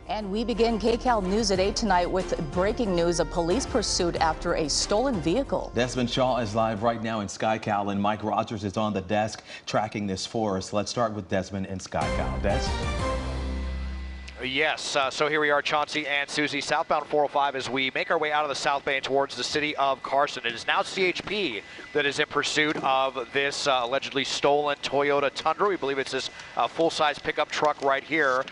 And we begin KCAL News at 8 tonight with breaking news, a police pursuit after a stolen vehicle. Desmond Shaw is live right now in SkyCal, and Mike Rogers is on the desk tracking this for us. Let's start with Desmond in SkyCal. Des? Yes, so here we are, Chauncey and Susie, southbound 405 as we make our way out of the South Bay towards the city of Carson. It is now CHP that is in pursuit of this allegedly stolen Toyota Tundra. We believe it's this full-size pickup truck right here.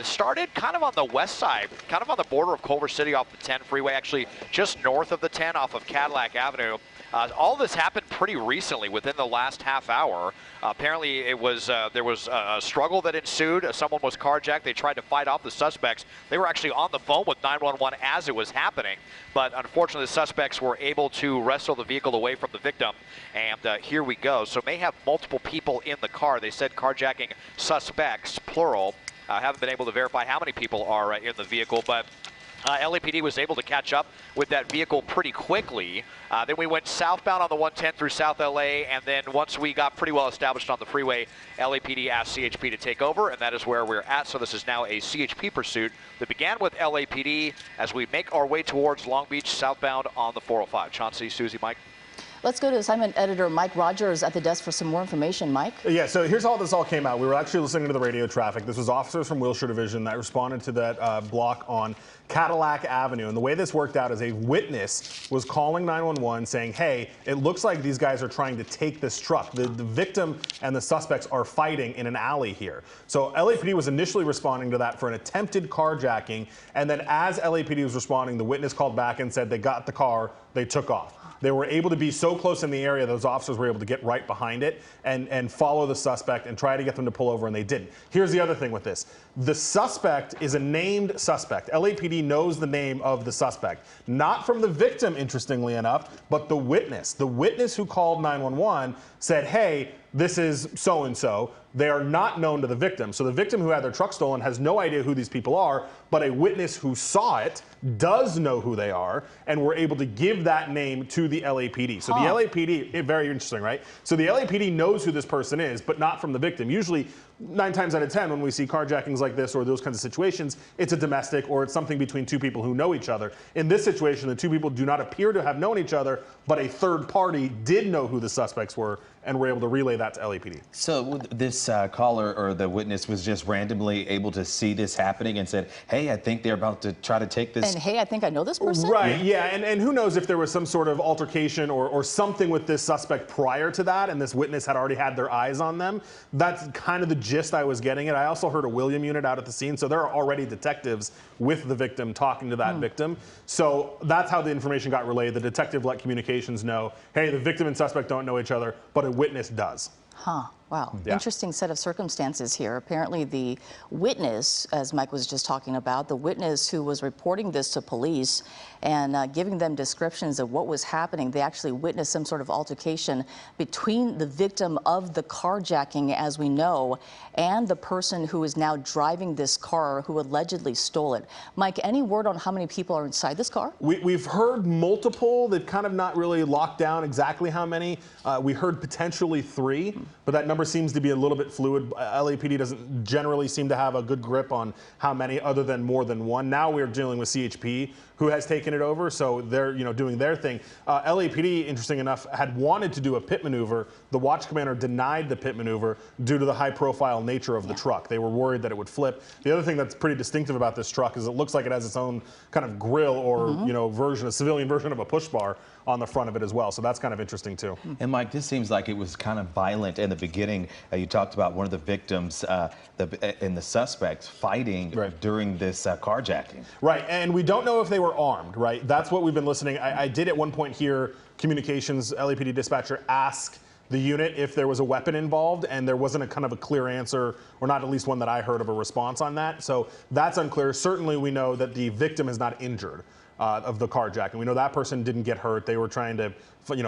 Started kind of on the west side, kind of on the border of Culver City off the 10 freeway, actually just north of the 10 off of Cadillac Avenue. All this happened pretty recently, within the last half hour. Apparently, it was there was a struggle that ensued. Someone was carjacked. They tried to fight off the suspects. They were actually on the phone with 911 as it was happening, but unfortunately, the suspects were able to wrestle the vehicle away from the victim. And here we go. So may have multiple people in the car. They said carjacking suspects, plural. Haven't been able to verify how many people are in the vehicle, but LAPD was able to catch up with that vehicle pretty quickly. Then we went southbound on the 110 through South LA, and then once we got pretty well established on the freeway, LAPD asked CHP to take over, and that is where we're at. So this is now a CHP pursuit that began with LAPD as we make our way towards Long Beach southbound on the 405. Chauncey, Susie, Mike. Let's go to assignment editor Mike Rogers at the desk for some more information. Mike? Yeah, so here's how this all came out. We were actually listening to the radio traffic. This was officers from Wilshire Division that responded to that block on Cadillac Avenue. And the way this worked out is a witness was calling 911 saying, hey, it looks like these guys are trying to take this truck. The victim and the suspects are fighting in an alley here. So LAPD was initially responding to that for an attempted carjacking. And then as LAPD was responding, the witness called back and said they got the car, they took off. They were able to be so close in the area, those officers were able to get right behind it and follow the suspect and try to get them to pull over, and they didn't. Here's the other thing with this. The suspect is a named suspect. LAPD knows the name of the suspect. Not from the victim, interestingly enough, but the witness. The witness who called 911 said, hey, this is so-and-so. They are not known to the victim. So the victim who had their truck stolen has no idea who these people are, but a witness who saw it does know who they are, and we're able to give that name to the LAPD. So the LAPD, very interesting, right? So the LAPD knows who this person is, but not from the victim. Usually, 9 times out of 10, when we see carjackings like this or those kinds of situations, it's a domestic or it's something between two people who know each other. In this situation, the two people do not appear to have known each other, but a third party did know who the suspects were and were able to relay that to LAPD. So this caller or the witness was just randomly able to see this happening and said, hey, I think they're about to try to take this. And hey, I think I know this person? Right, yeah, and who knows if there was some sort of altercation or something with this suspect prior to that, and this witness had already had their eyes on them. That's kind of the gist I was getting at. I also heard a William unit out at the scene, so there are already detectives with the victim talking to that victim. So that's how the information got relayed. The detective let communications know, hey, the victim and suspect don't know each other, but a witness does. Huh. Wow. Yeah. Interesting set of circumstances here. Apparently the witness, as Mike was just talking about, the witness who was reporting this to police and giving them descriptions of what was happening, they actually witnessed some sort of altercation between the victim of the carjacking, as we know, and the person who is now driving this car who allegedly stole it. Mike, any word on how many people are inside this car? We've heard multiple. They've kind of not really locked down exactly how many. We heard potentially 3, but that number seems to be a little bit fluid. LAPD doesn't generally seem to have a good grip on how many other than more than one. Now we're dealing with CHP, who has taken it over, so they're doing their thing. LAPD, interesting enough, had wanted to do a pit maneuver. The watch commander denied the pit maneuver due to the high-profile nature of the truck. They were worried that it would flip. The other thing that's pretty distinctive about this truck is it looks like it has its own kind of grill or version, a civilian version of a push bar on the front of it as well. So that's kind of interesting too. And Mike, this seems like it was kind of violent in the beginning. You talked about one of the victims and the suspects fighting during this carjacking. Right, and we don't know if they were armed, right? That's what we've been listening. I did at one point hear communications LAPD dispatcher ask the unit if there was a weapon involved, and there wasn't a kind of a clear answer, or not at least one that I heard of a response on that. So that's unclear. Certainly we know that the victim is not injured of the carjacking. We know that person didn't get hurt. They were trying to,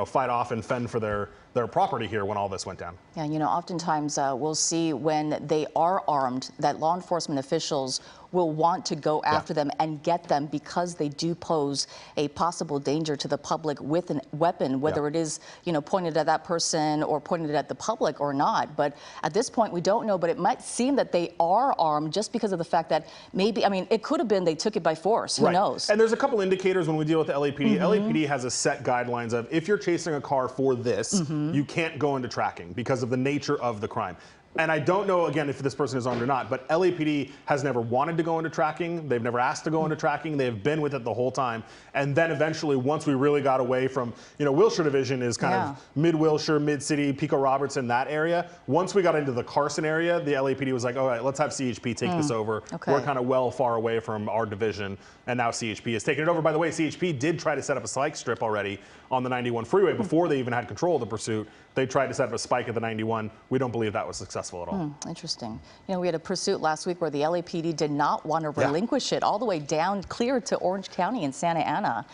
fight off and fend for their property here when all this went down. Yeah, oftentimes we'll see when they are armed that law enforcement officials will want to go after them and get them because they do pose a possible danger to the public with a weapon, whether it is, pointed at that person or pointed at the public or not. But at this point, we don't know, but it might seem that they are armed just because of the fact that maybe, it could have been they took it by force. Who knows? And there's a couple indicators when we deal with the LAPD. LAPD has a set guidelines of if you're chasing a car for this, you can't go into tracking because of the nature of the crime. And I don't know, again, if this person is armed or not, but LAPD has never wanted to go into tracking. They've never asked to go into tracking. They've been with it the whole time. And then eventually, once we really got away from, Wilshire Division is kind of mid-Wilshire, mid-city, Pico Robertson, that area. Once we got into the Carson area, the LAPD was like, all right, let's have CHP take this over. We're kind of well far away from our division. And now CHP has taken it over. By the way, CHP did try to set up a spike strip already on the 91 freeway before they even had control of the pursuit. They tried to set up a spike at the 91. We don't believe that was successful at all. Interesting. We had a pursuit last week where the LAPD did not want to relinquish it all the way down clear to Orange County in Santa Ana.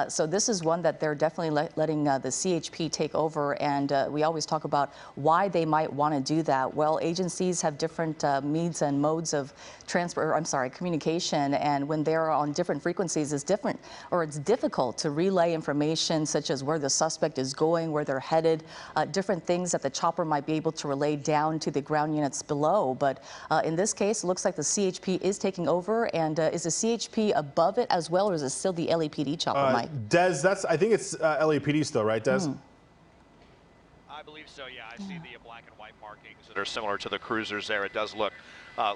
So this is one that they're definitely letting the CHP take over. And we always talk about why they might want to do that. Well, agencies have different means and modes of communication. And when they're on different frequencies, it's different, or it's difficult to relay information such as where the suspect is going, where they're headed, different things that the chopper might be able to relay down to the ground units below. But in this case, it looks like the CHP is taking over. And is the CHP above it as well, or is it still the LAPD chopper, Mike? Des, I think it's LAPD still, right, Des? I believe so, yeah. I see the black and white markings that are similar to the cruisers there. It does look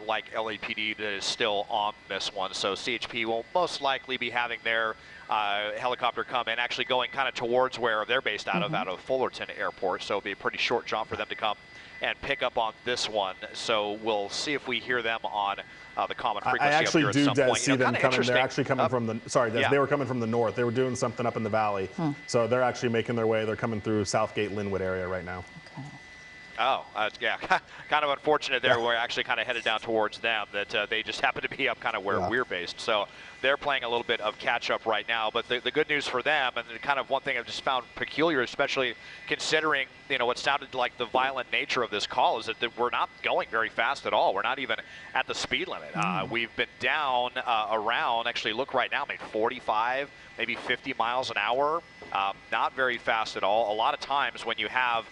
like LAPD that is still on this one. So CHP will most likely be having their helicopter come in, actually going kind of towards where they're based out of Fullerton Airport. So it'll be a pretty short jump for them to come and pick up on this one. So we'll see if we hear them on the common frequency. I actually up here do, at some point. see them coming. They're actually coming from the, sorry, Des, they were coming from the north. They were doing something up in the valley. So they're actually making their way. They're coming through Southgate, Linwood area right now. Oh, yeah, kind of unfortunate there. We're actually kind of headed down towards them, that they just happen to be up kind of where we're based. So they're playing a little bit of catch-up right now. But the good news for them, and kind of one thing I've just found peculiar, especially considering, what sounded like the violent nature of this call, is that we're not going very fast at all. We're not even at the speed limit. We've been down around, actually look right now, maybe 45, maybe 50 miles an hour. Not very fast at all. A lot of times when you have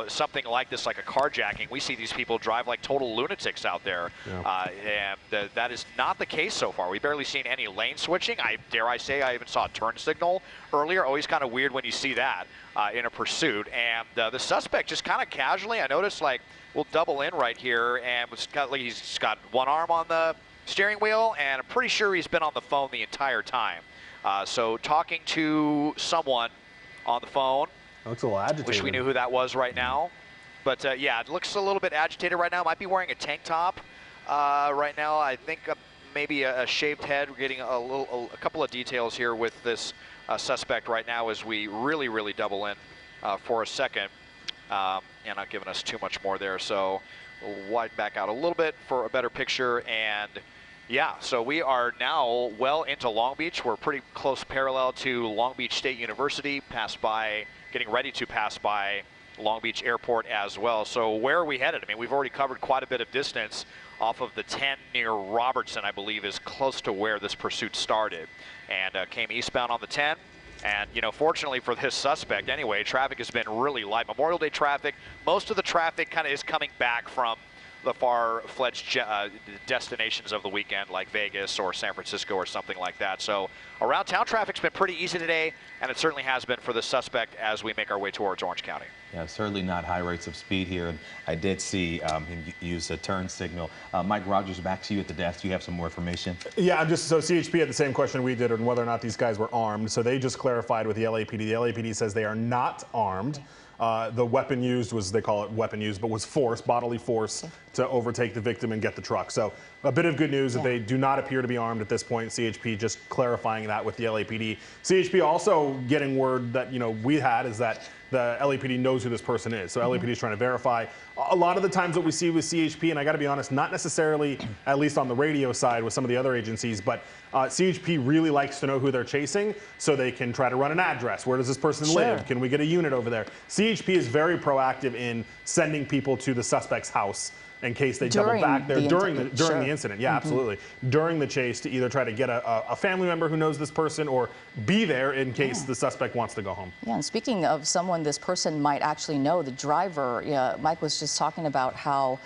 something like this, like a carjacking, we see these people drive like total lunatics out there. And that is not the case so far. We've barely seen any lane switching. Dare I say, I even saw a turn signal earlier. Always kind of weird when you see that in a pursuit. And the suspect just kind of casually, I noticed, like, we'll double in right here, and he's got one arm on the steering wheel, and I'm pretty sure he's been on the phone the entire time. So talking to someone on the phone. Looks a little agitated. Wish we knew who that was right now. But yeah, it looks a little bit agitated right now. Might be wearing a tank top right now. I think maybe a shaved head. We're getting a couple of details here with this suspect right now as we really double in for a second. And not giving us too much more there. So we'll widen back out a little bit for a better picture. And yeah, so we are now well into Long Beach. We're pretty close parallel to Long Beach State University, getting ready to pass by Long Beach Airport as well. So where are we headed? I mean, we've already covered quite a bit of distance off of the 10 near Robertson, I believe, is close to where this pursuit started. And came eastbound on the 10. And, fortunately for this suspect anyway, traffic has been really light. Memorial Day traffic, most of the traffic kind of is coming back from the far-fledged destinations of the weekend, like Vegas or San Francisco or something like that. So around town traffic's been pretty easy today, and it certainly has been for the suspect as we make our way towards Orange County. Yeah, certainly not high rates of speed here. And I did see him use a turn signal. Mike Rogers, back to you at the desk. Do you have some more information? Yeah, so CHP had the same question we did on whether or not these guys were armed. So they just clarified with the LAPD. The LAPD says they are not armed. The weapon used was, they call it weapon used, but was force, bodily force, to overtake the victim and get the truck. So a bit of good news that they do not appear to be armed at this point. CHP just clarifying that with the LAPD. CHP also getting word that, we had is that the LAPD knows who this person is. So LAPD is trying to verify. A lot of the times what we see with CHP, and I got to be honest, not necessarily, at least on the radio side with some of the other agencies, but CHP really likes to know who they're chasing so they can try to run an address. Where does this person live? Can we get a unit over there? CHP is very proactive in sending people to the suspect's house in case they double back there during the incident. Yeah, Mm-hmm. absolutely. During the chase to either try to get a family member who knows this person or be there in case the suspect wants to go home. Yeah, and speaking of someone this person might actually know, the driver, Mike was just talking about how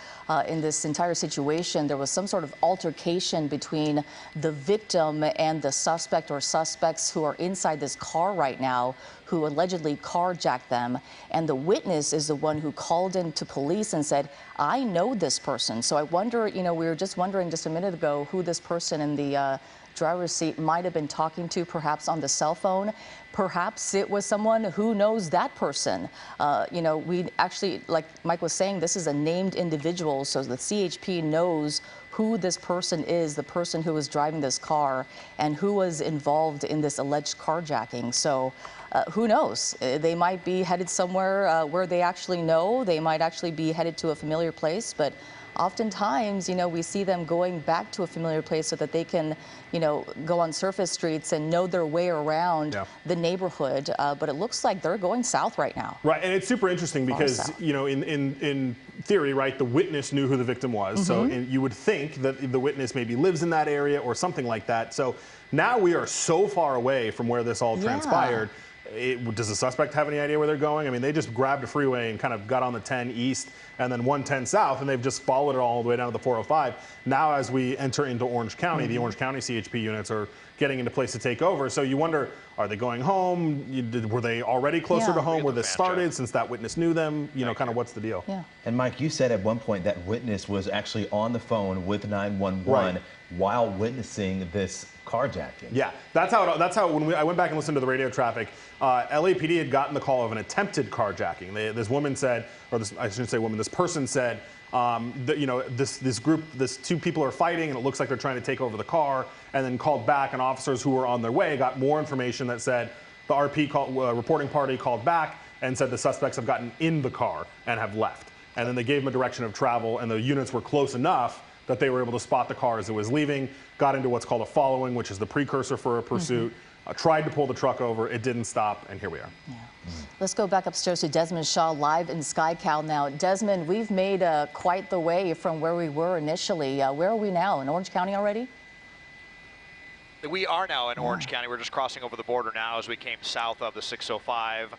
in this entire situation there was some sort of altercation between the victim and the suspect or suspects who are inside this car right now, who allegedly carjacked them. And the witness is the one who called in to police and said, I know this person. So I wonder, we were just wondering just a minute ago who this person in the driver's seat might have been talking to, perhaps on the cell phone. Perhaps it was someone who knows that person. We actually, like Mike was saying, this is a named individual, so the CHP knows who this person is, the person who was driving this car and who was involved in this alleged carjacking. So who knows? They might be headed somewhere where they actually know. They might actually be headed to a familiar place, but oftentimes, we see them going back to a familiar place so that they can, go on surface streets and know their way around the neighborhood. But it looks like they're going south right now. Right, and it's super interesting because, in theory, right, the witness knew who the victim was. So you would think that the witness maybe lives in that area or something like that. So now we are so far away from where this all transpired. Does the suspect have any idea where they're going? I mean, they just grabbed a freeway and kind of got on the 10 East and then 110 South, and they've just followed it all the way down to the 405. Now, as we enter into Orange County, the Orange County CHP units are getting into place to take over. So you wonder, are they going home? Were they already closer to home where this started since that witness knew them? Kind of what's the deal? Yeah. And Mike, you said at one point that witness was actually on the phone with 911 while witnessing this carjacking. Yeah, that's how when I went back and listened to the radio traffic, LAPD had gotten the call of an attempted carjacking. This woman said, or I shouldn't say woman, this person said, this two people are fighting and it looks like they're trying to take over the car, and then called back, and officers who were on their way got more information that said the RP reporting party called back and said the suspects have gotten in the car and have left. And then they gave them a direction of travel, and the units were close enough that they were able to spot the car as it was leaving, got into what's called a following, which is the precursor for a pursuit, tried to pull the truck over, it didn't stop, and here we are. Yeah. Let's go back upstairs to Desmond Shaw live in SkyCal now. Desmond, we've made quite the way from where we were initially. Where are we now? In Orange County already? We are now in Orange County. We're just crossing over the border now as we came south of the 605.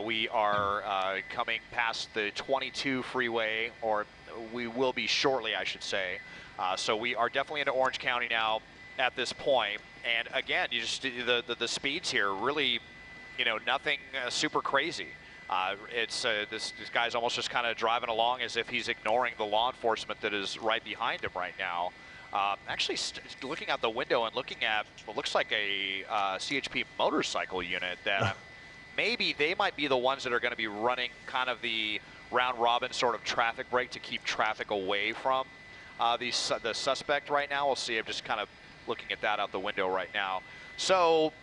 We are coming past the 22 freeway, or we will be shortly, I should say. So we are definitely into Orange County now at this point. And again, you just the speeds here really, nothing super crazy. This guy's almost just kind of driving along as if he's ignoring the law enforcement that is right behind him right now. Actually, looking out the window and looking at what looks like a CHP motorcycle unit that maybe they might be the ones that are going to be running kind of the round-robin sort of traffic break to keep traffic away from the suspect right now. We'll see. I'm just kind of looking at that out the window right now. So,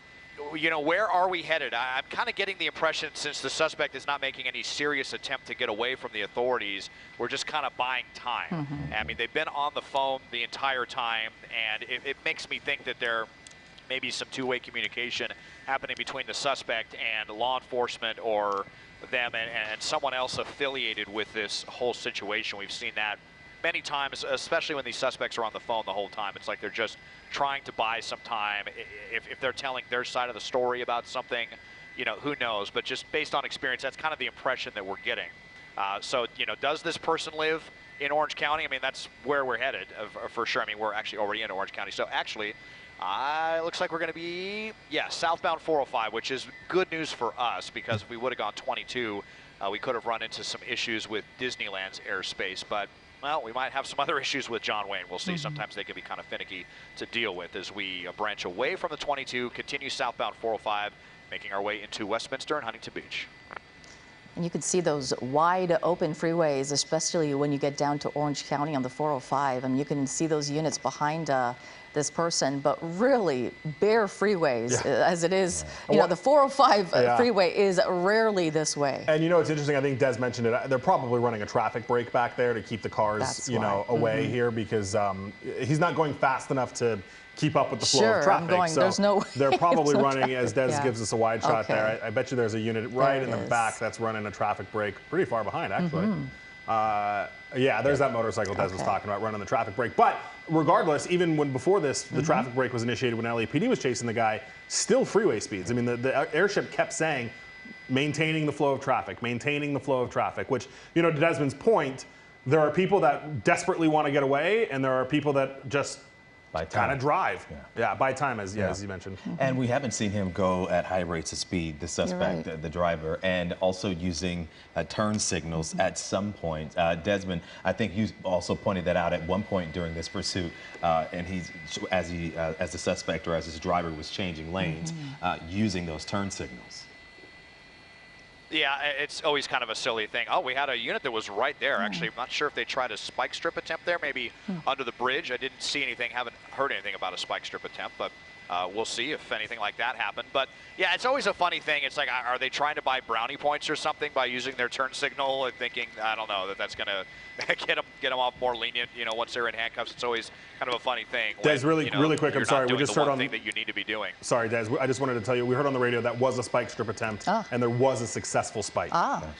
where are we headed? I'm kind of getting the impression, since the suspect is not making any serious attempt to get away from the authorities, we're just kind of buying time. I mean, they've been on the phone the entire time, and it makes me think that there may be some two-way communication happening between the suspect and law enforcement, or them and someone else affiliated with this whole situation. We've seen that many times, especially when these suspects are on the phone the whole time. It's like they're just trying to buy some time. If they're telling their side of the story about something, who knows? But just based on experience, that's kind of the impression that we're getting. So, does this person live in Orange County? I mean, that's where we're headed for sure. I mean, we're actually already in Orange County. So actually, it looks like we're going to be, southbound 405, which is good news for us, because if we would have gone 22, we could have run into some issues with Disneyland's airspace. But, well, we might have some other issues with John Wayne. We'll see. Sometimes they can be kind of finicky to deal with as we branch away from the 22, continue southbound 405, making our way into Westminster and Huntington Beach. And you can see those wide open freeways, especially when you get down to Orange County on the 405. And you can see those units behind this person, but really bare freeways as it is. The 405 freeway is rarely this way. And it's interesting, I think Des mentioned it, they're probably running a traffic brake back there to keep the cars, away here, because he's not going fast enough to keep up with the flow of traffic. So there's no way. They're probably running, as Des gives us a wide shot there. I bet you there's a unit right in the back that's running a traffic brake pretty far behind, actually. Yeah, there's that motorcycle Des was talking about running the traffic brake. But regardless, even when before this, the traffic brake was initiated when LAPD was chasing the guy, still freeway speeds. I mean, the airship kept saying, maintaining the flow of traffic, maintaining the flow of traffic, which, you know, to Desmond's point, there are people that desperately want to get away, and there are people that just kind of drive. Yeah, by time, as you mentioned. And we haven't seen him go at high rates of speed, the suspect, the driver, and also using turn signals at some point. Desmond, I think you also pointed that out at one point during this pursuit, and as the suspect or as his driver was changing lanes, using those turn signals. Yeah, it's always kind of a silly thing. Oh, we had a unit that was right there. Actually, I'm not sure if they tried a spike strip attempt there, maybe under the bridge. I didn't see anything, haven't heard anything about a spike strip attempt, but we'll see if anything like that happened. But yeah, it's always a funny thing. It's like, are they trying to buy brownie points or something by using their turn signal and thinking, I don't know, that's going to get them off more lenient, you know, once they're in handcuffs? It's always kind of a funny thing. Des, really quick, I'm sorry, we just heard on thing that you need to be doing. Sorry, Des, I just wanted to tell you, we heard on the radio that was a spike strip attempt, and there was a successful spike. Gotcha.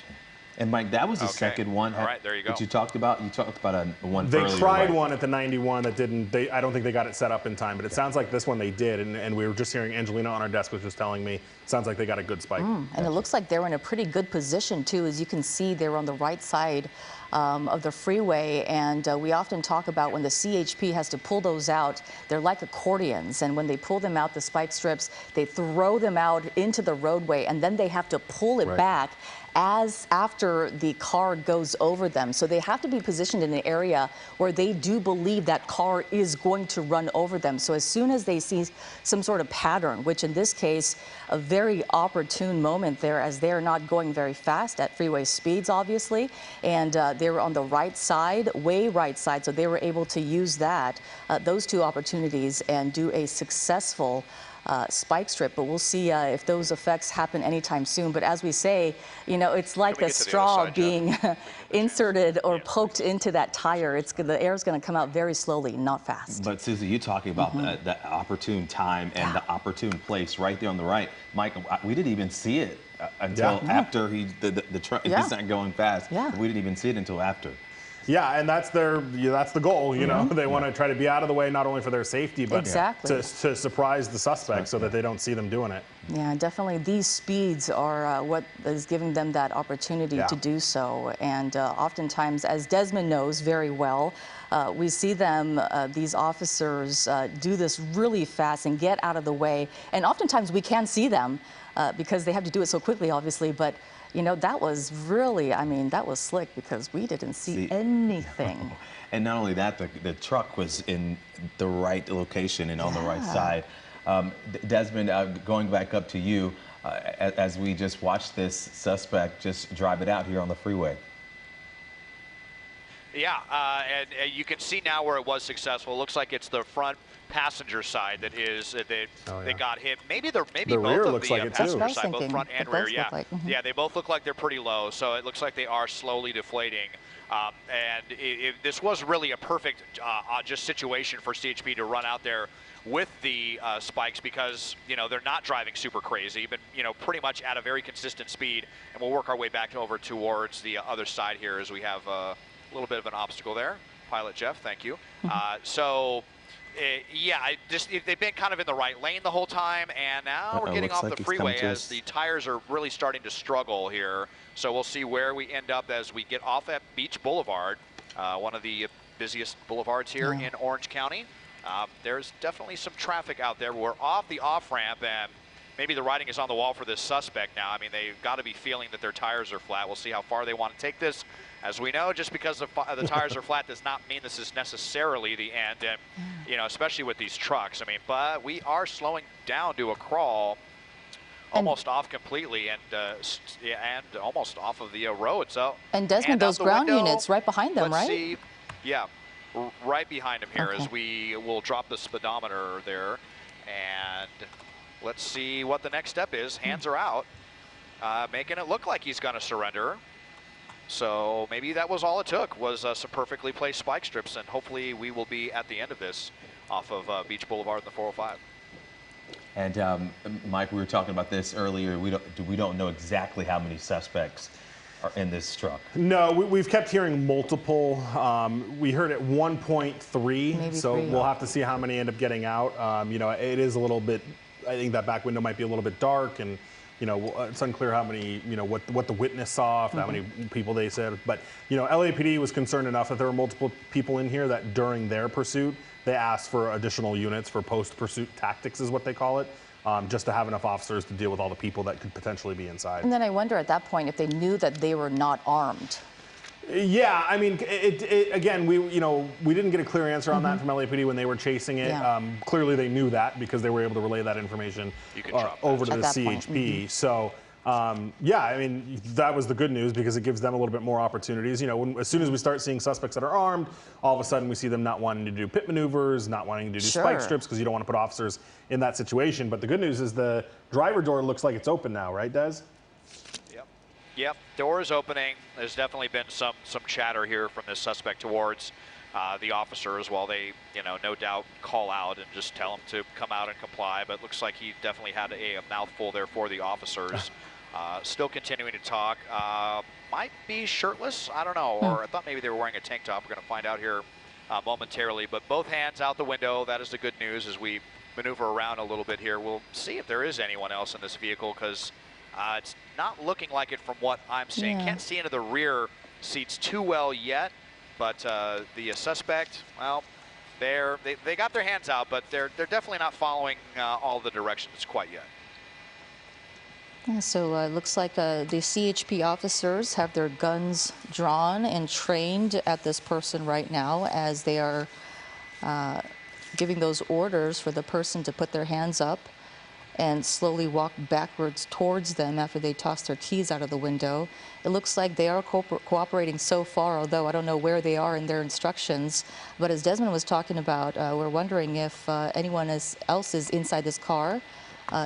And Mike, that was the second one. All right, there you go. That you talked about. You talked about a one. They earlier, tried one at the 91 that didn't. I don't think they got it set up in time. But it sounds like this one they did. And we were just hearing Angelina on our desk was just telling me. Sounds like they got a good spike. And it looks like they're in a pretty good position too. As you can see, they're on the right side of the freeway, and we often talk about when the CHP has to pull those out, they're like accordions, and when they pull them out, the spike strips, they throw them out into the roadway, and then they have to pull it back after the car goes over them. So they have to be positioned in an area where they do believe that car is going to run over them. So as soon as they see some sort of pattern, which in this case, a very opportune moment there, as they're not going very fast at freeway speeds, obviously, and they were on the right side, way right side, so they were able to use those two opportunities and do a successful spike strip, but we'll see if those effects happen anytime soon. But as we say, you know, it's like a straw being inserted or poked into that tire. The air is going to come out very slowly, not fast. But Susie, you talking about the opportune time and the opportune place right there on the right. Mike, we didn't even see it until after the truck. He's not going fast. We didn't even see it until after. Yeah, and that's the goal. You know, they want to try to be out of the way, not only for their safety, but to surprise the suspect so that they don't see them doing it. Yeah, definitely. These speeds are what is giving them that opportunity to do so. And oftentimes, as Desmond knows very well, we see them, these officers, do this really fast and get out of the way. And oftentimes we can see them because they have to do it so quickly, obviously. But you know, that was really, I mean, that was slick because we didn't see anything. And not only that, the truck was in the right location and on the right side. Desmond, going back up to you, as we just watched this suspect just drive it out here on the freeway. Yeah, and you can see now where it was successful. It looks like it's the front passenger side that they got hit. Maybe both rear of looks the like it passenger too. side, both front and rear. Yeah, they both look like they're pretty low. So it looks like they are slowly deflating. And this was really a perfect just situation for CHP to run out there with the spikes because, you know, they're not driving super crazy, but, you know, pretty much at a very consistent speed. And we'll work our way back over towards the other side here as we have a little bit of an obstacle there. Pilot Jeff, thank you. Yeah, they've been kind of in the right lane the whole time, and now we're getting off the freeway as the tires are really starting to struggle here. So we'll see where we end up as we get off at Beach Boulevard, one of the busiest boulevards here in Orange County. There's definitely some traffic out there. We're off the off-ramp, and maybe the writing is on the wall for this suspect now. I mean, they've got to be feeling that their tires are flat. We'll see how far they want to take this. As we know, just because the tires are flat does not mean this is necessarily the end, and you know, especially with these trucks. I mean, but we are slowing down to a crawl, almost off completely, and almost off of the road. So and Desmond, those ground units right behind them, Let's see. Yeah, right behind him here as we will drop the speedometer there, and let's see what the next step is. Hands are out, making it look like he's going to surrender. So maybe that was all it took, was some perfectly placed spike strips, and hopefully we will be at the end of this off of Beach Boulevard and the 405. And Mike, we were talking about this earlier. We don't know exactly how many suspects in this truck? No, we've kept hearing multiple. We heard at 1.3, Maybe so 3. we'll have to see how many end up getting out. You know, it is a little bit, I think that back window might be a little bit dark, and you know, it's unclear how many, you know, what the witness saw, how many people they said. But, you know, LAPD was concerned enough that there were multiple people in here that during their pursuit, they asked for additional units for post-pursuit tactics is what they call it, just to have enough officers to deal with all the people that could potentially be inside. And then I wonder at that point if they knew that they were not armed. Yeah, I mean, again, we didn't get a clear answer on that from LAPD when they were chasing it. Yeah. Clearly, they knew that because they were able to relay that information over to the CHP. So, yeah, I mean, that was the good news because it gives them a little bit more opportunities. You know, as soon as we start seeing suspects that are armed, all of a sudden we see them not wanting to do pit maneuvers, not wanting to do spike strips because you don't want to put officers in that situation. But the good news is the driver door looks like it's open now, right, Des? Yep, door is opening. There's definitely been some chatter here from this suspect towards the officers while they, you know, no doubt call out and just tell him to come out and comply. But it looks like he definitely had a mouthful there for the officers. Still continuing to talk. Might be shirtless, I don't know, or I thought maybe they were wearing a tank top. We're going to find out here momentarily. But both hands out the window. That is the good news as we maneuver around a little bit here. We'll see if there is anyone else in this vehicle because it's not looking like it from what I'm seeing. Can't see into the rear seats too well yet, but the suspect, well, they got their hands out, but they're definitely not following all the directions quite yet. Yeah, so it looks like the CHP officers have their guns drawn and trained at this person right now as they are giving those orders for the person to put their hands up and slowly walk backwards towards them after they toss their keys out of the window. It looks like they are cooperating so far, although I don't know where they are in their instructions. But as Desmond was talking about, we're wondering if anyone else is inside this car,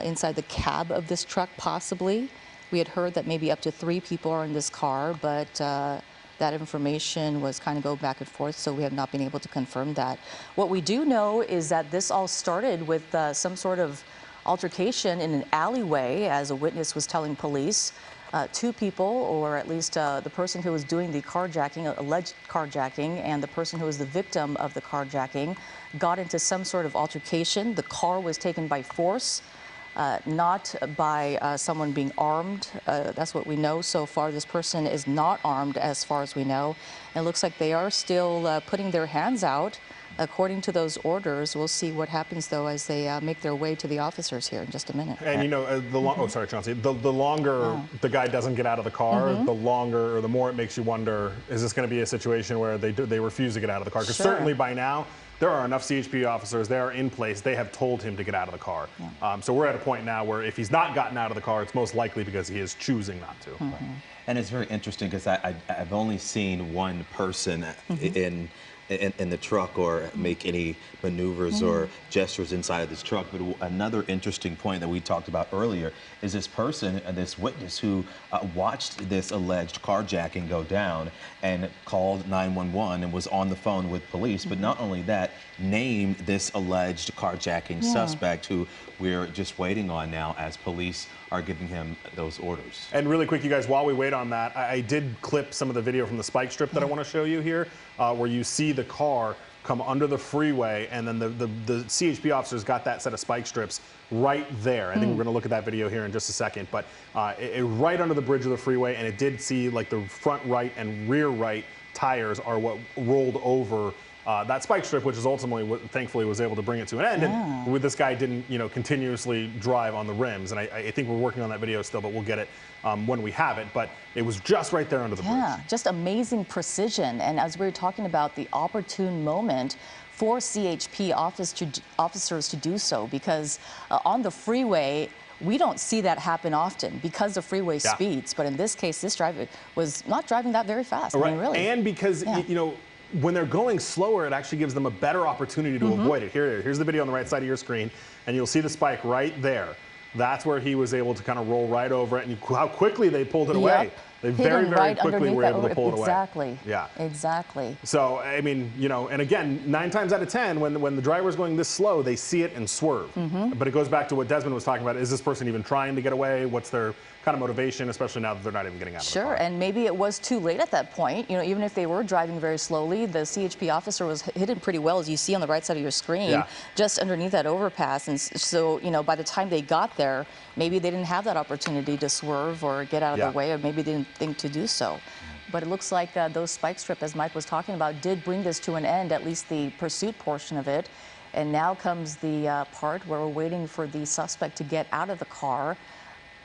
inside the cab of this truck possibly. We had heard that maybe up to 3 people are in this car, but that information was kind of go back and forth, so we have not been able to confirm that. What we do know is that this all started with some sort of altercation in an alleyway, as a witness was telling police. 2 people, or at least the person who was doing the carjacking, alleged carjacking, and the person who was the victim of the carjacking, got into some sort of altercation. The car was taken by force, not by someone being armed. That's what we know so far. This person is not armed as far as we know. And it looks like they are still putting their hands out according to those orders. We'll see what happens, though, as they make their way to the officers here in just a minute. And, you know, oh, sorry, Chauncey. The longer the guy doesn't get out of the car, the longer or the more it makes you wonder, is this going to be a situation where they refuse to get out of the car? Because certainly by now, there are enough CHP officers, they are in place, they have told him to get out of the car. So we're at a point now where if he's not gotten out of the car, it's most likely because he is choosing not to. And it's very interesting because I've only seen one person in the truck or make any maneuvers or gestures inside of this truck. But another interesting point that we talked about earlier is this person, this witness who watched this alleged carjacking go down and called 911 and was on the phone with police. But not only that, named this alleged carjacking suspect who we're just waiting on now as police are giving him those orders. And really quick, you guys, while we wait on that, I did clip some of the video from the spike strip that I want to show you here, where you see the car come under the freeway, and then the CHP officers got that set of spike strips right there. I think we're going to look at that video here in just a second, but right under the bridge of the freeway, and it did see like the front right and rear right tires are what rolled over that spike strip, which is ultimately what thankfully was able to bring it to an end. And with this guy didn't, you know, continuously drive on the rims. And I think we're working on that video still, but we'll get it when we have it. But it was just right there under the bridge. Yeah, just amazing precision. And as we were talking about the opportune moment for CHP officers to do so, because on the freeway, we don't see that happen often because of freeway speeds. But in this case, this driver was not driving that very fast. Right. I mean, really. And because, you know, when they're going slower, it actually gives them a better opportunity to avoid it. Here's the video on the right side of your screen, and you'll see the spike right there. That's where he was able to kind of roll right over it, and how quickly they pulled it away. They very, very right quickly were able to pull it away. Exactly. Yeah. Exactly. So, I mean, you know, and again, 9 times out of 10, when the driver's going this slow, they see it and swerve. But it goes back to what Desmond was talking about. Is this person even trying to get away? What's their kind of motivation, especially now that they're not even getting out of the car? Sure, and maybe it was too late at that point. You know, even if they were driving very slowly, the CHP officer was hidden pretty well, as you see on the right side of your screen, just underneath that overpass. And so, you know, by the time they got there, maybe they didn't have that opportunity to swerve or get out of the way, or maybe they didn't think to do so. But it looks like those spike strip, as Mike was talking about, did bring this to an end, at least the pursuit portion of it. And now comes the part where we're waiting for the suspect to get out of the car.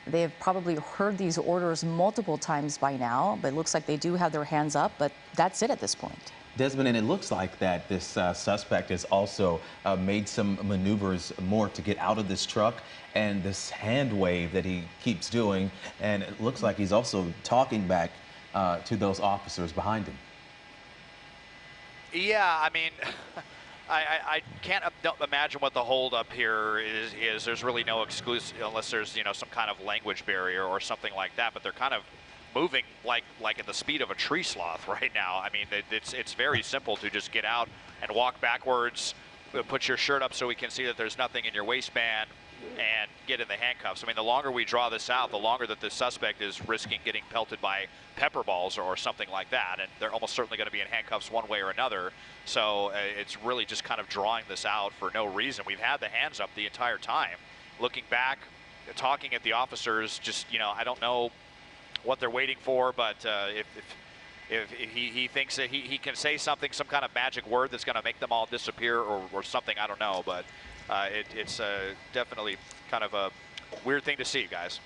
They have probably heard these orders multiple times by now, but it looks like they do have their hands up, but that's it at this point. Desmond, and it looks like that this suspect has also made some maneuvers more to get out of this truck, and this hand wave that he keeps doing, and it looks like he's also talking back to those officers behind him. Yeah, I mean, I can't imagine what the holdup here is. There's really no excuse unless there's, you know, some kind of language barrier or something like that, but they're kind of moving like at the speed of a tree sloth right now. I mean, it's very simple to just get out and walk backwards, put your shirt up so we can see that there's nothing in your waistband, and get in the handcuffs. I mean, the longer we draw this out, the longer that the suspect is risking getting pelted by pepper balls or something like that, and they're almost certainly going to be in handcuffs one way or another. So it's really just kind of drawing this out for no reason. We've had the hands up the entire time. Looking back, talking at the officers, just, you know, I don't know what they're waiting for, but if he thinks that he can say something, some kind of magic word that's going to make them all disappear or something, I don't know, but it's definitely kind of a weird thing to see, guys.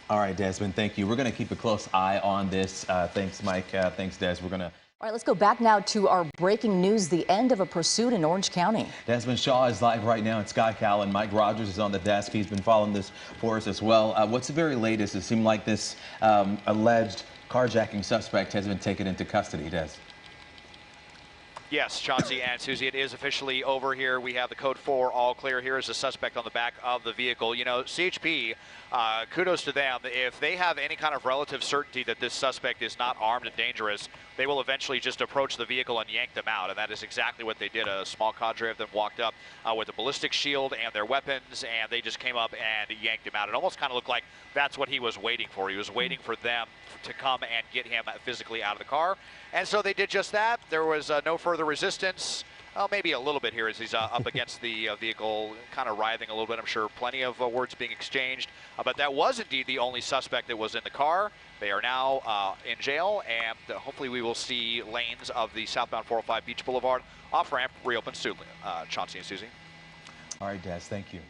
All right, Desmond, thank you. We're going to keep a close eye on this. Thanks, Mike. Thanks, Des. We're going to... All right, let's go back now to our breaking news, the end of a pursuit in Orange County. Desmond Shaw is live right now at Sky Cal, and Mike Rogers is on the desk. He's been following this for us as well. What's the very latest? It seemed like this alleged carjacking suspect has been taken into custody, Des. Yes, Chauncey and Susie, it is officially over here. We have the code 4 all clear. Here is the suspect on the back of the vehicle. You know, CHP, kudos to them. If they have any kind of relative certainty that this suspect is not armed and dangerous, they will eventually just approach the vehicle and yank them out. And that is exactly what they did. A small cadre of them walked up with a ballistic shield and their weapons, and they just came up and yanked him out. It almost kind of looked like that's what he was waiting for. He was waiting for them to come and get him physically out of the car. And so they did just that. There was no further resistance. Well, maybe a little bit here as he's up against the vehicle, kind of writhing a little bit. I'm sure plenty of words being exchanged. But that was indeed the only suspect that was in the car. They are now in jail, and hopefully we will see lanes of the southbound 405 Beach Boulevard off-ramp reopen soon. Chauncey and Susie. All right, Des, thank you.